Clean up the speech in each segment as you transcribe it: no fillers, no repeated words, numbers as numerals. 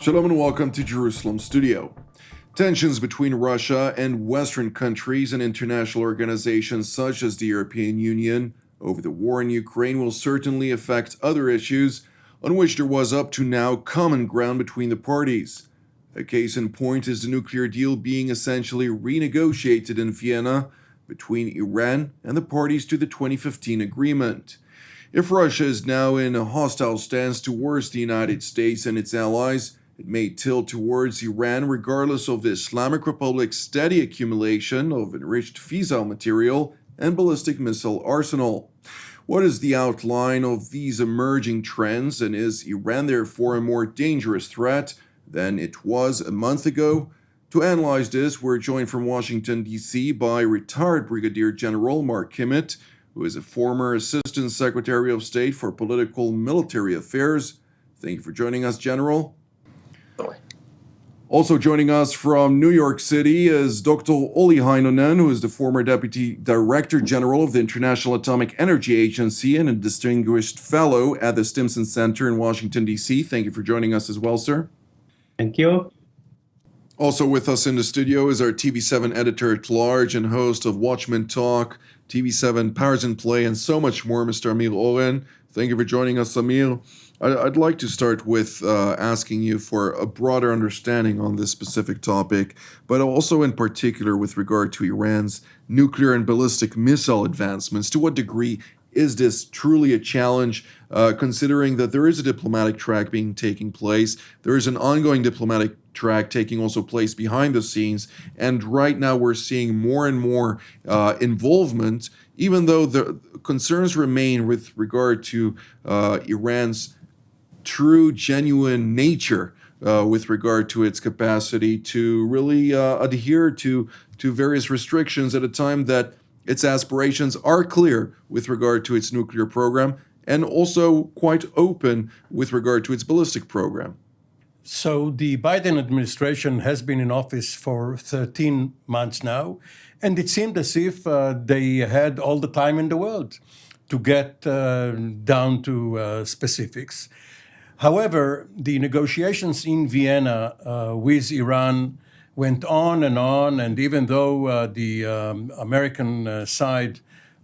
Shalom and welcome to Jerusalem Studio. Tensions between Russia and Western countries and international organizations such as the European Union over the war in Ukraine will certainly affect other issues on which there was up to now common ground between the parties. A case in point is the nuclear deal being essentially renegotiated in Vienna between Iran and the parties to the 2015 agreement. If Russia is now in a hostile stance towards the United States and its allies, it may tilt towards Iran regardless of the Islamic Republic's steady accumulation of enriched fissile material and ballistic missile arsenal. What is the outline of these emerging trends, and is Iran therefore a more dangerous threat than it was a month ago? To analyze this, we're joined from Washington, D.C. by retired Brigadier General Mark Kimmett, who is a former Assistant Secretary of State for Political Military Affairs. Thank you for joining us, General. Also joining us from New York City is Dr. Olli Heinonen, who is the former Deputy Director General of the International Atomic Energy Agency and a distinguished fellow at the Stimson Center in Washington, D.C. Thank you for joining us as well, sir. Thank you. Also with us in the studio is our TV7 editor-at-large and host of Watchmen Talk, TV7 Powers in Play, and so much more, Mr. Amir Oren. Thank you for joining us, Amir. I'd like to start with asking you for a broader understanding on this specific topic, but also in particular with regard to Iran's nuclear and ballistic missile advancements. To what degree is this truly a challenge, considering that there is a diplomatic track being taking place, there is an ongoing diplomatic track taking also place behind the scenes, and right now we're seeing more and more involvement, even though the concerns remain with regard to Iran's true, genuine nature with regard to its capacity to really adhere to various restrictions at a time that its aspirations are clear with regard to its nuclear program and also quite open with regard to its ballistic program. So the Biden administration has been in office for 13 months now, and it seemed as if they had all the time in the world to get down to specifics. However, the negotiations in Vienna with Iran went on, and even though the American side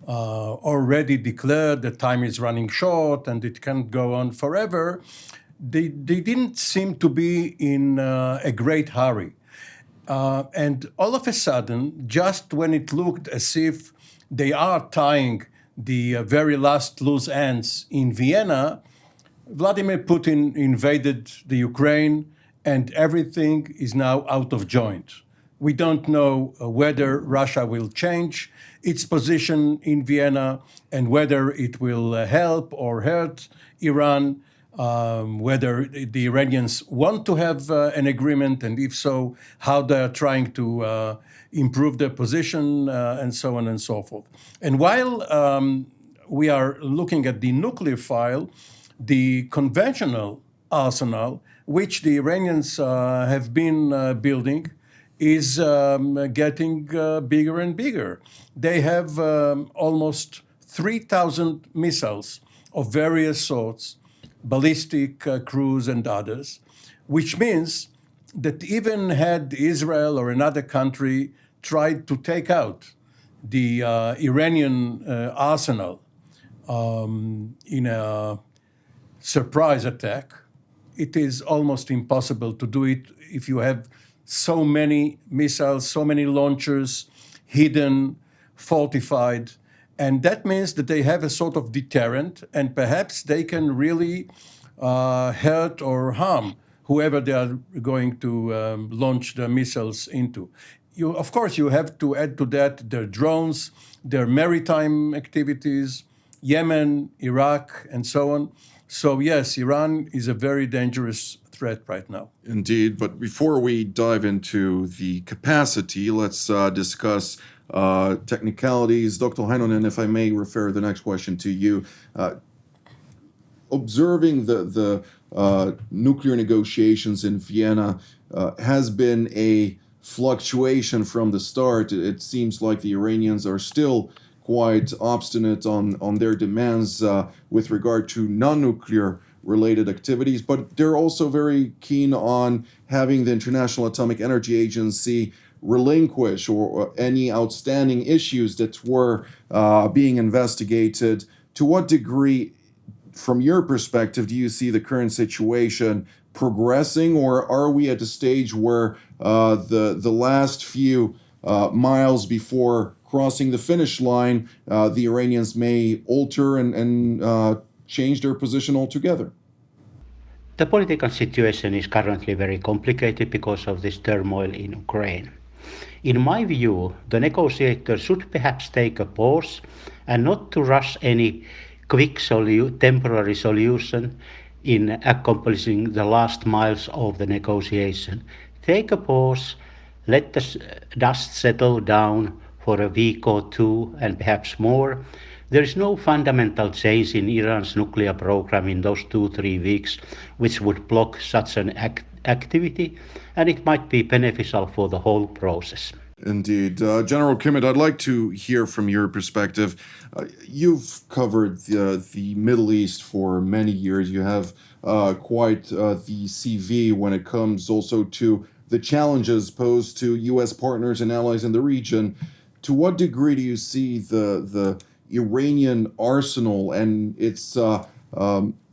already declared that time is running short and it can't go on forever, they didn't seem to be in a great hurry. And all of a sudden, just when it looked as if they are tying the very last loose ends in Vienna, Vladimir Putin invaded the Ukraine, and everything is now out of joint. We don't know whether Russia will change its position in Vienna and whether it will help or hurt Iran, whether the Iranians want to have an agreement, and if so, how they're trying to improve their position, and so on and so forth. And while we are looking at the nuclear file, the conventional arsenal, which the Iranians have been building, is getting bigger and bigger. They have almost 3,000 missiles of various sorts, ballistic, cruise, and others, which means that even had Israel or another country tried to take out the Iranian arsenal in a surprise attack, it is almost impossible to do it if you have so many missiles, so many launchers, hidden, fortified. And that means that they have a sort of deterrent, and perhaps they can really hurt or harm whoever they are going to launch their missiles into. Of course, you have to add to that their drones, their maritime activities, Yemen, Iraq, and so on. So yes, Iran is a very dangerous threat right now. Indeed, but before we dive into the capacity, let's discuss technicalities. Dr. Heinonen, if I may refer the next question to you. Observing the nuclear negotiations in Vienna has been a fluctuation from the start. It seems like the Iranians are still quite obstinate on their demands with regard to non-nuclear related activities, but they're also very keen on having the International Atomic Energy Agency relinquish or any outstanding issues that were being investigated. To what degree, from your perspective, do you see the current situation progressing, or are we at a stage where the last few miles before crossing the finish line, the Iranians may alter and change their position altogether? The political situation is currently very complicated because of this turmoil in Ukraine. In my view, the negotiators should perhaps take a pause and not to rush any quick temporary solution in accomplishing the last miles of the negotiation. Take a pause, let the dust settle down for a week or two and perhaps more. There is no fundamental change in Iran's nuclear program in those 2-3 weeks which would block such an activity, and it might be beneficial for the whole process. Indeed. General Kimmett, I'd like to hear from your perspective. You've covered the Middle East for many years. You have quite the CV when it comes also to the challenges posed to U.S. partners and allies in the region. To what degree do you see the Iranian arsenal and its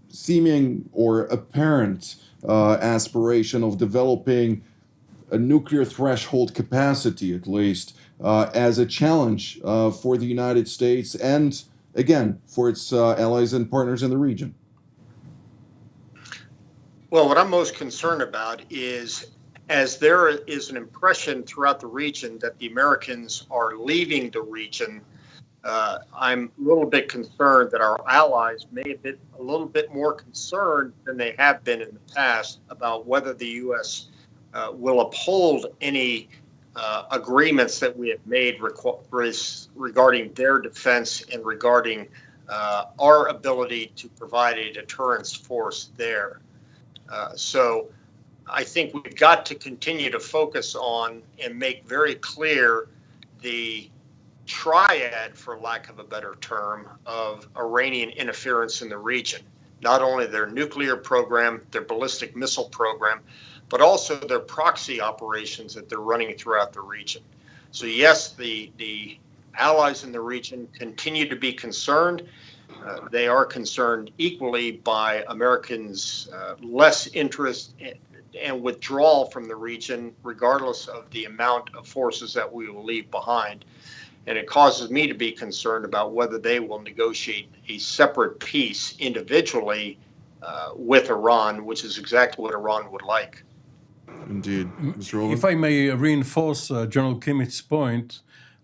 seeming or apparent aspiration of developing a nuclear threshold capacity, at least, as a challenge for the United States and, again, for its allies and partners in the region? Well, what I'm most concerned about is, as there is an impression throughout the region that the Americans are leaving the region, I'm a little bit concerned that our allies may have been a little bit more concerned than they have been in the past about whether the U.S. Will uphold any agreements that we have made regarding their defense and regarding our ability to provide a deterrence force there. So I think we've got to continue to focus on and make very clear the triad, for lack of a better term, of Iranian interference in the region. Not only their nuclear program, their ballistic missile program, but also their proxy operations that they're running throughout the region. So yes, the allies in the region continue to be concerned. They are concerned equally by Americans' less interest and withdrawal from the region, regardless of the amount of forces that we will leave behind. And it causes me to be concerned about whether they will negotiate a separate peace individually with Iran, which is exactly what Iran would like. Indeed. Mr. Oren? If I may reinforce General Kimmett's point,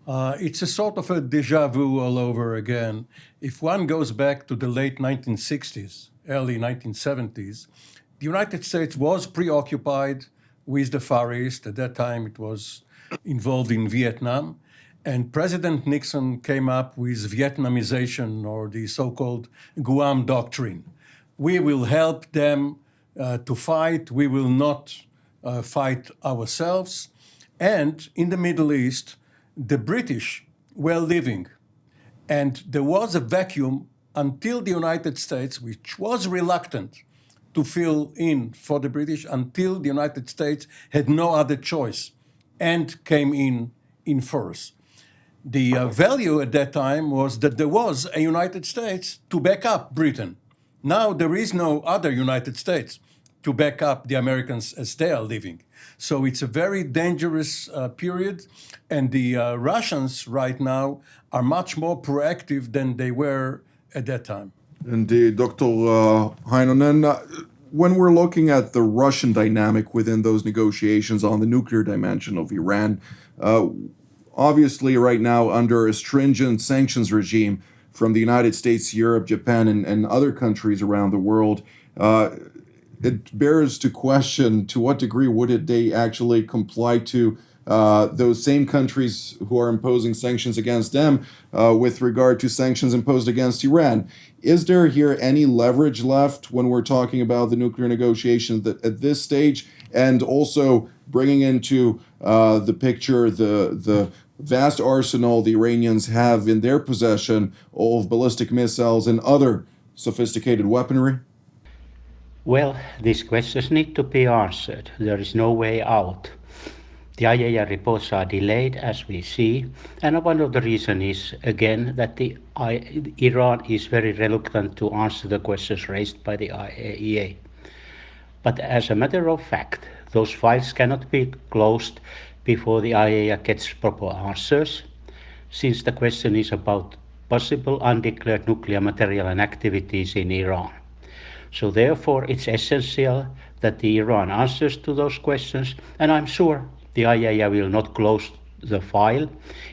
it's a sort of a deja vu all over again. If one goes back to the late 1960s, early 1970s, the United States was preoccupied with the Far East. At that time, it was involved in Vietnam. And President Nixon came up with Vietnamization, or the so-called Guam Doctrine. We will help them to fight. We will not fight ourselves. And in the Middle East, the British were living. And there was a vacuum until the United States, which was reluctant to fill in for the British, until the United States had no other choice and came in first. The value at that time was that there was a United States to back up Britain. Now there is no other United States to back up the Americans as they are leaving. So it's a very dangerous period, and the Russians right now are much more proactive than they were at that time. Indeed, Dr. Heinonen, when we're looking at the Russian dynamic within those negotiations on the nuclear dimension of Iran, obviously right now under a stringent sanctions regime from the United States, Europe, Japan, and other countries around the world, it bears to question to what degree would they actually comply to those same countries who are imposing sanctions against them with regard to sanctions imposed against Iran. Is there here any leverage left when we're talking about the nuclear negotiations at this stage, and also bringing into the picture the vast arsenal the Iranians have in their possession of ballistic missiles and other sophisticated weaponry? Well, these questions need to be answered. There is no way out. The IAEA reports are delayed, as we see, and one of the reasons is, again, that Iran is very reluctant to answer the questions raised by the IAEA. But as a matter of fact, those files cannot be closed before the IAEA gets proper answers, since the question is about possible undeclared nuclear material and activities in Iran. So therefore, it's essential that the Iran answers to those questions, and I'm sure the IAEA will not close the file,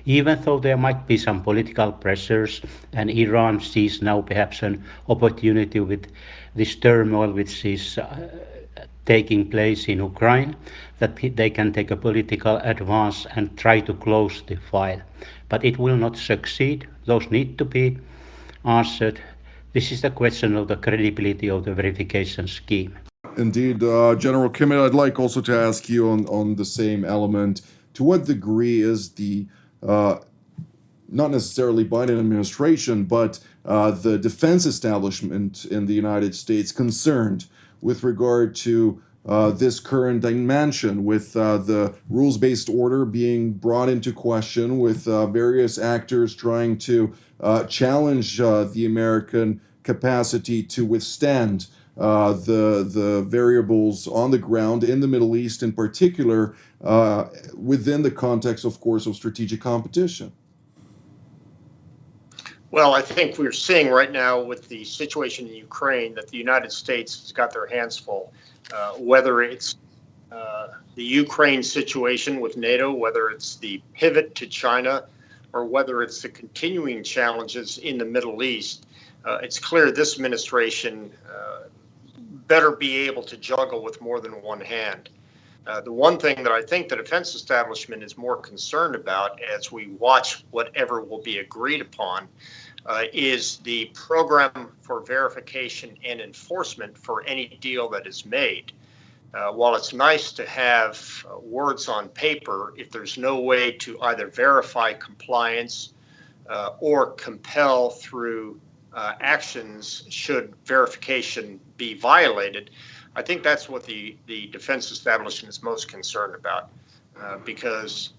even though there might be some political pressures, and Iran sees now perhaps an opportunity with this turmoil which is taking place in Ukraine, that they can take a political advance and try to close the file. But it will not succeed. Those need to be answered. This is the question of the credibility of the verification scheme. Indeed, General Kimmett, I'd like also to ask you on the same element. To what degree is the, not necessarily Biden administration, but the defense establishment in the United States concerned with regard to this current dimension, with the rules-based order being brought into question, with various actors trying to challenge the American capacity to withstand the variables on the ground in the Middle East in particular, within the context, of course, of strategic competition? Well, I think we're seeing right now with the situation in Ukraine that the United States has got their hands full, whether it's the Ukraine situation with NATO, whether it's the pivot to China, or whether it's the continuing challenges in the Middle East. It's clear this administration better be able to juggle with more than one hand. The one thing that I think the defense establishment is more concerned about as we watch whatever will be agreed upon is the program for verification and enforcement for any deal that is made. While it's nice to have words on paper, if there's no way to either verify compliance or compel through actions should verification be violated, I think that's what the defense establishment is most concerned about, because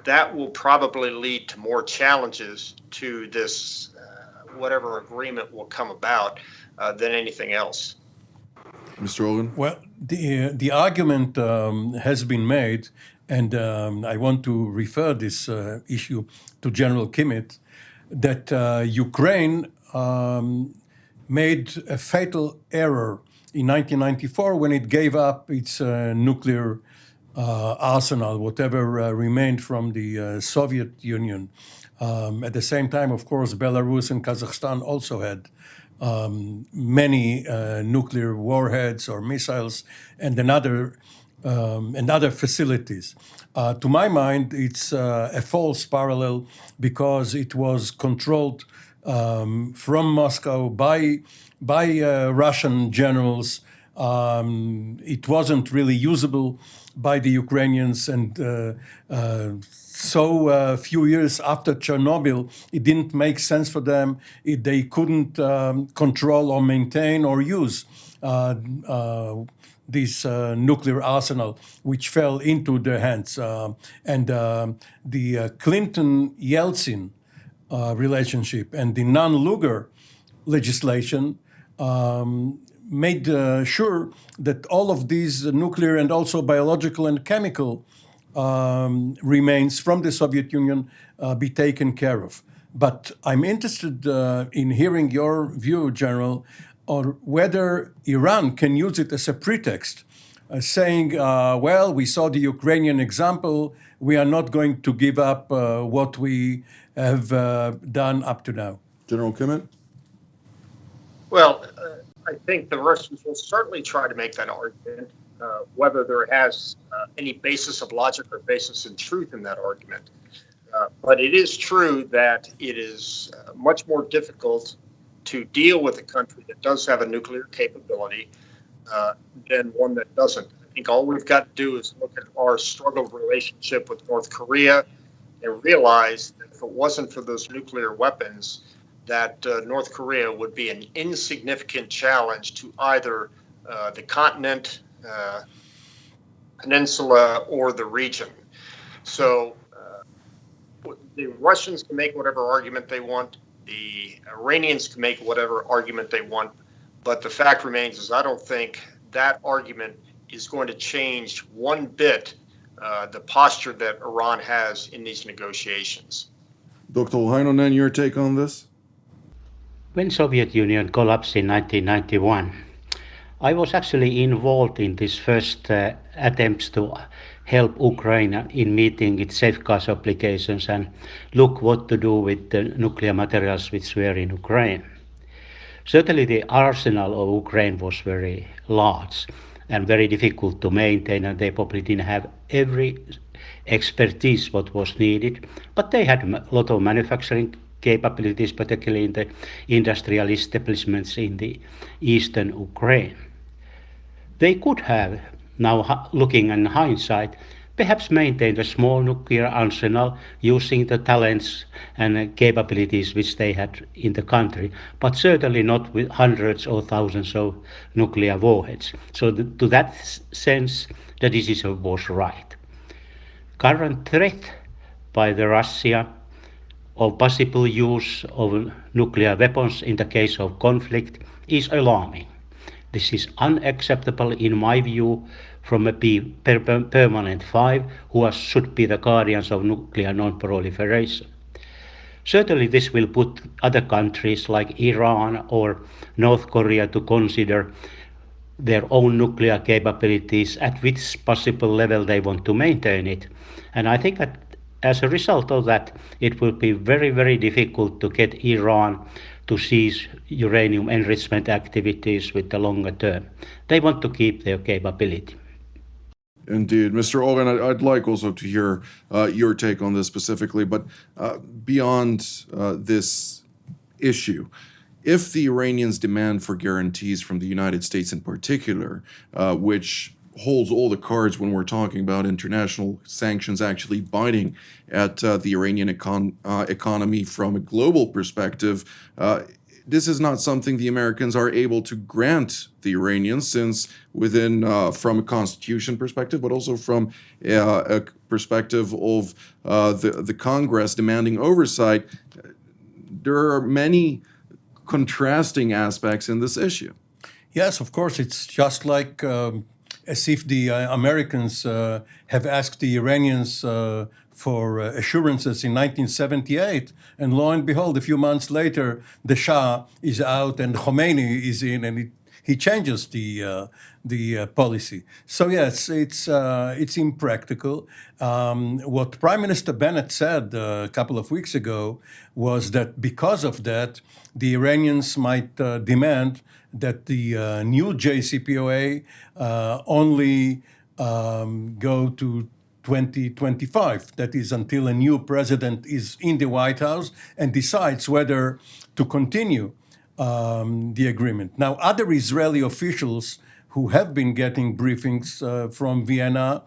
that will probably lead to more challenges to this, whatever agreement will come about, than anything else. Mr. Oren? Well, the argument has been made, and I want to refer this issue to General Kimmett, that Ukraine made a fatal error in 1994 when it gave up its nuclear arsenal, whatever remained from the Soviet Union. At the same time, of course, Belarus and Kazakhstan also had many nuclear warheads or missiles and other facilities. To my mind, it's a false parallel because it was controlled from Moscow by Russian generals. It wasn't really usable by the Ukrainians, and so a few years after Chernobyl, it didn't make sense for them. They couldn't control or maintain or use this nuclear arsenal, which fell into their hands. And the Clinton-Yeltsin relationship and the non-Lugar legislation made sure that all of these nuclear and also biological and chemical remains from the Soviet Union be taken care of. But I'm interested in hearing your view, General, on whether Iran can use it as a pretext, saying, well, we saw the Ukrainian example, we are not going to give up what we have done up to now. General Kimmett? Well, I think the Russians will certainly try to make that argument, whether there has any basis of logic or basis in truth in that argument. But it is true that it is much more difficult to deal with a country that does have a nuclear capability than one that doesn't. I think all we've got to do is look at our struggled relationship with North Korea and realize that if it wasn't for those nuclear weapons, that North Korea would be an insignificant challenge to either the continent, peninsula, or the region. So the Russians can make whatever argument they want. The Iranians can make whatever argument they want. But the fact remains is I don't think that argument is going to change one bit the posture that Iran has in these negotiations. Dr. Heinonen, your take on this? When Soviet Union collapsed in 1991, I was actually involved in these first attempts to help Ukraine in meeting its safeguards obligations and look what to do with the nuclear materials which were in Ukraine. Certainly the arsenal of Ukraine was very large and very difficult to maintain, and they probably didn't have every expertise what was needed, but they had a lot of manufacturing capabilities, particularly in the industrial establishments in the eastern Ukraine. They could have, now looking in hindsight, perhaps maintained a small nuclear arsenal using the talents and capabilities which they had in the country, but certainly not with hundreds or thousands of nuclear warheads. So to that sense, the decision was right. Current threat by the Russia of possible use of nuclear weapons in the case of conflict is alarming. This is unacceptable in my view from a permanent five who should be the guardians of nuclear non-proliferation. Certainly this will put other countries like Iran or North Korea to consider their own nuclear capabilities, at which possible level they want to maintain it. And I think that as a result of that, it will be very, very difficult to get Iran to cease uranium enrichment activities with the longer term. They want to keep their capability. Indeed. Mr. Oren, I'd like also to hear your take on this specifically, but beyond this issue, if the Iranians demand for guarantees from the United States in particular, which holds all the cards when we're talking about international sanctions actually biting at the Iranian economy from a global perspective, this is not something the Americans are able to grant the Iranians, since within, from a constitution perspective, but also from a perspective of the Congress demanding oversight, there are many contrasting aspects in this issue. Yes, of course. It's just like as if the Americans have asked the Iranians for assurances in 1978, and lo and behold, a few months later, the Shah is out and Khomeini is in, and he changes the policy. So yes, it's impractical. What Prime Minister Bennett said a couple of weeks ago was that because of that, the Iranians might demand that the new JCPOA only go to 2025. That is until a new president is in the White House and decides whether to continue the agreement. Now, other Israeli officials who have been getting briefings from Vienna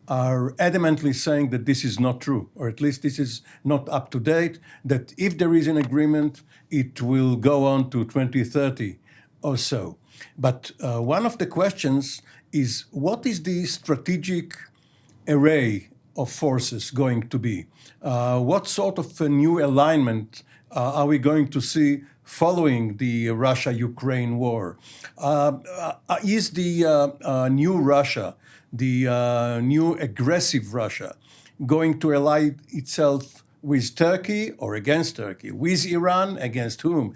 are adamantly saying that this is not true, or at least this is not up to date, that if there is an agreement, it will go on to 2030 or so. But one of the questions is, what is the strategic array of forces going to be? What sort of a new alignment are we going to see following the Russia-Ukraine war? Is the new Russia, the new aggressive Russia, going to ally itself with Turkey or against Turkey? With Iran, against whom?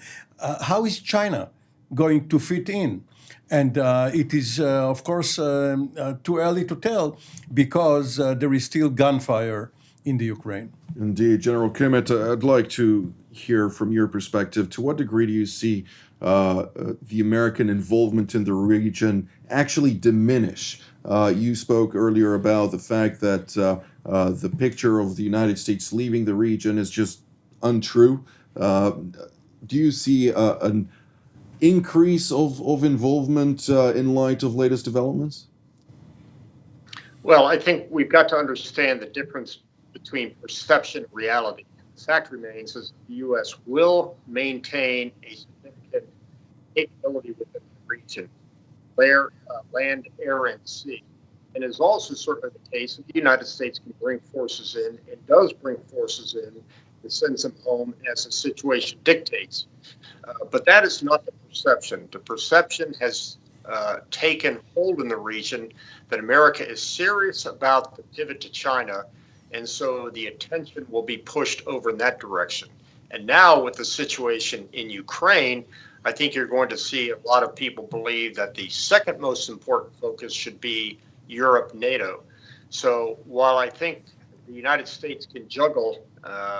How is China going to fit in? And it is, of course, too early to tell, because there is still gunfire in the Ukraine. Indeed. General Kimmett, I'd like to hear from your perspective, to what degree do you see the American involvement in the region actually diminish? You spoke earlier about the fact that the picture of the United States leaving the region is just untrue. Do you see an increase of involvement in light of latest developments? Well, I think we've got to understand the difference between perception and reality. The fact remains is the U.S. will maintain a significant capability within the region. land, air, and sea. And it is also certainly the case that the United States can bring forces in and does bring forces in and sends them home as the situation dictates. But that is not the perception. The perception has taken hold in the region that America is serious about the pivot to China, and so the attention will be pushed over in that direction. And now with the situation in Ukraine, I think you're going to see a lot of people believe that the second most important focus should be Europe, NATO. So while I think the United States can juggle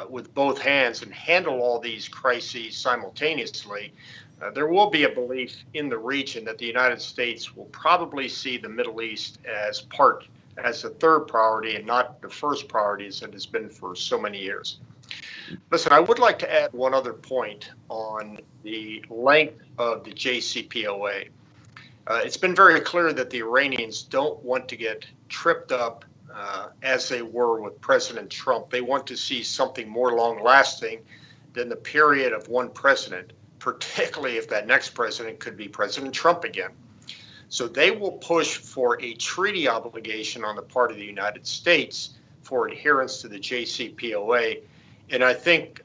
with both hands and handle all these crises simultaneously, there will be a belief in the region that the United States will probably see the Middle East as the third priority and not the first priority as it has been for so many years. Listen, I would like to add one other point on the length of the JCPOA. It's been very clear that the Iranians don't want to get tripped up as they were with President Trump. They want to see something more long-lasting than the period of one president, particularly if that next president could be President Trump again. So they will push for a treaty obligation on the part of the United States for adherence to the JCPOA. And I think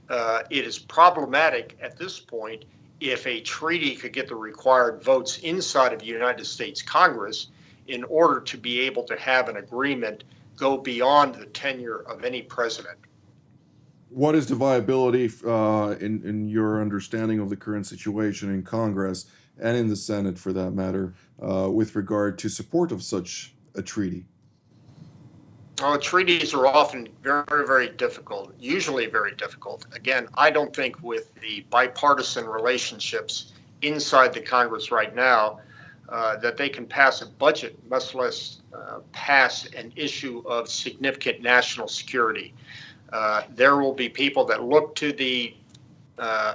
it is problematic at this point if a treaty could get the required votes inside of the United States Congress in order to be able to have an agreement go beyond the tenure of any president. What is the viability, in your understanding of the current situation in Congress and in the Senate, for that matter, with regard to support of such a treaty? Treaties are often very, very difficult, usually very difficult. Again, I don't think with the bipartisan relationships inside the Congress right now that they can pass a budget, much less pass an issue of significant national security. There will be people that look to the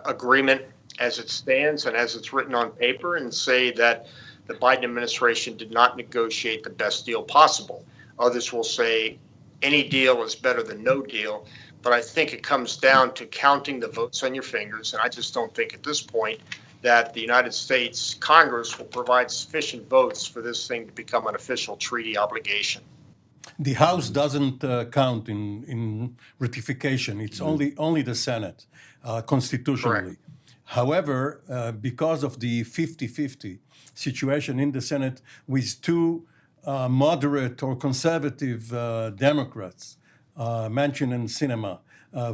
agreement as it stands and as it's written on paper and say that the Biden administration did not negotiate the best deal possible. Others will say any deal is better than no deal. But I think it comes down to counting the votes on your fingers. And I just don't think at this point that the United States Congress will provide sufficient votes for this thing to become an official treaty obligation. The House doesn't count in ratification. It's only the Senate constitutionally. Correct. However, because of the 50-50 situation in the Senate with two moderate or conservative Democrats, Manchin and Sinema,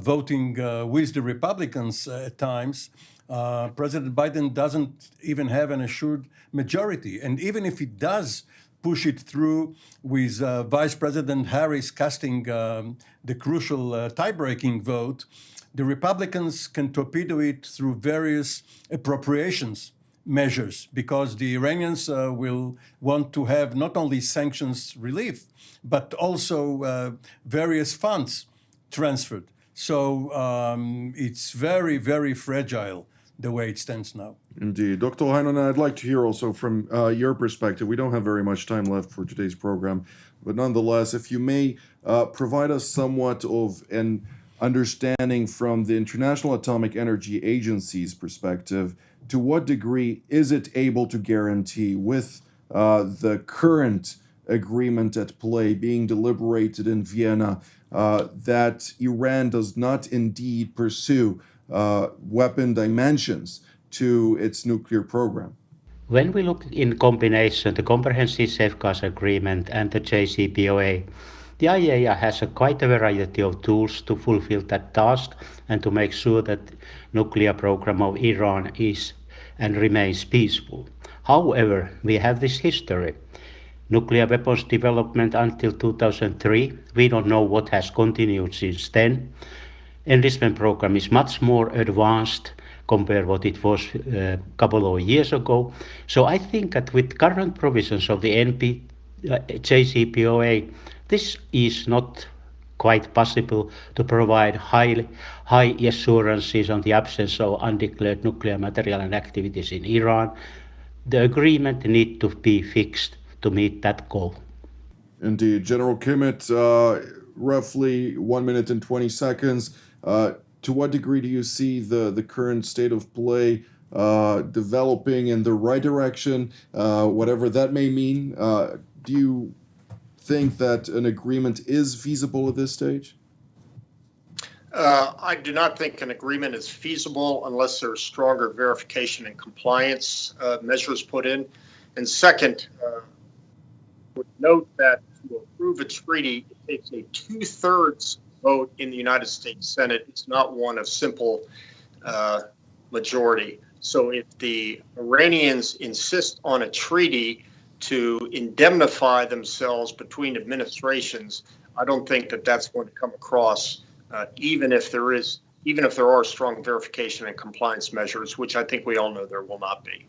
voting with the Republicans at times, President Biden doesn't even have an assured majority. And even if he does push it through with Vice President Harris casting the crucial tie-breaking vote, the Republicans can torpedo it through various appropriations measures because the Iranians will want to have not only sanctions relief, but also various funds transferred. So it's very, very fragile the way it stands now. Indeed. Dr. Heinonen, I'd like to hear also from your perspective. We don't have very much time left for today's program, but nonetheless, if you may provide us somewhat of an understanding from the International Atomic Energy Agency's perspective, to what degree is it able to guarantee with the current agreement at play being deliberated in Vienna that Iran does not indeed pursue weapon dimensions to its nuclear program? When we look in combination, the Comprehensive Safeguards Agreement and the JCPOA, the IAEA has quite a variety of tools to fulfill that task and to make sure that nuclear program of Iran is and remains peaceful. However, we have this history. Nuclear weapons development until 2003. We don't know what has continued since then. Enrichment program is much more advanced compared what it was a couple of years ago. So I think that with current provisions of the JCPOA, this is not quite possible to provide high assurances on the absence of undeclared nuclear material and activities in Iran. The agreement needs to be fixed to meet that goal. Indeed. General Kimmett, roughly 1 minute and 20 seconds. To what degree do you see the current state of play developing in the right direction, whatever that may mean. Do you think that an agreement is feasible at this stage? I do not think an agreement is feasible unless there's stronger verification and compliance measures put in. And second, would note that to approve a treaty, it takes a 2/3 vote in the United States Senate. It's not one of simple majority. So if the Iranians insist on a treaty to indemnify themselves between administrations, I don't think that that's going to come across, even if there are strong verification and compliance measures, which I think we all know there will not be.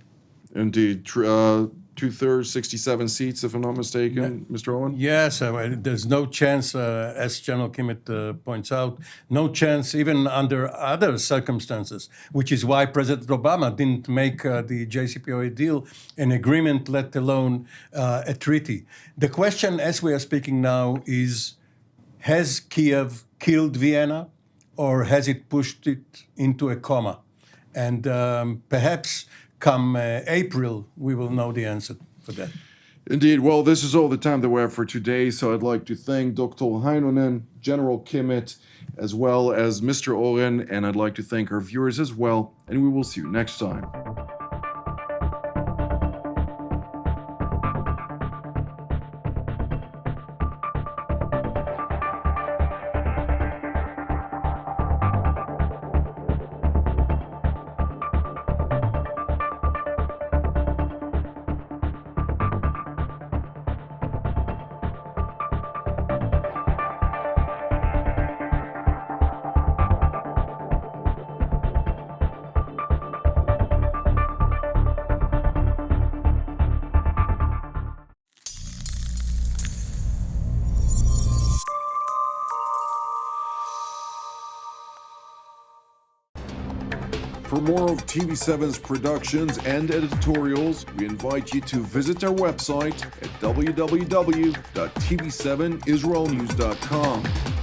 Indeed. 2/3, 67 seats, if I'm not mistaken, Mr. Owen? Yes, there's no chance, as General Kimmett points out, no chance even under other circumstances, which is why President Obama didn't make the JCPOA deal an agreement, let alone a treaty. The question, as we are speaking now, is, has Kiev killed Vienna, or has it pushed it into a coma? And perhaps come April, we will know the answer for that. Indeed. Well, this is all the time that we have for today, so I'd like to thank Dr. Heinonen, General Kimmett, as well as Mr. Oren, and I'd like to thank our viewers as well, and we will see you next time. For more of TV7's productions and editorials, we invite you to visit our website at www.tv7israelnews.com.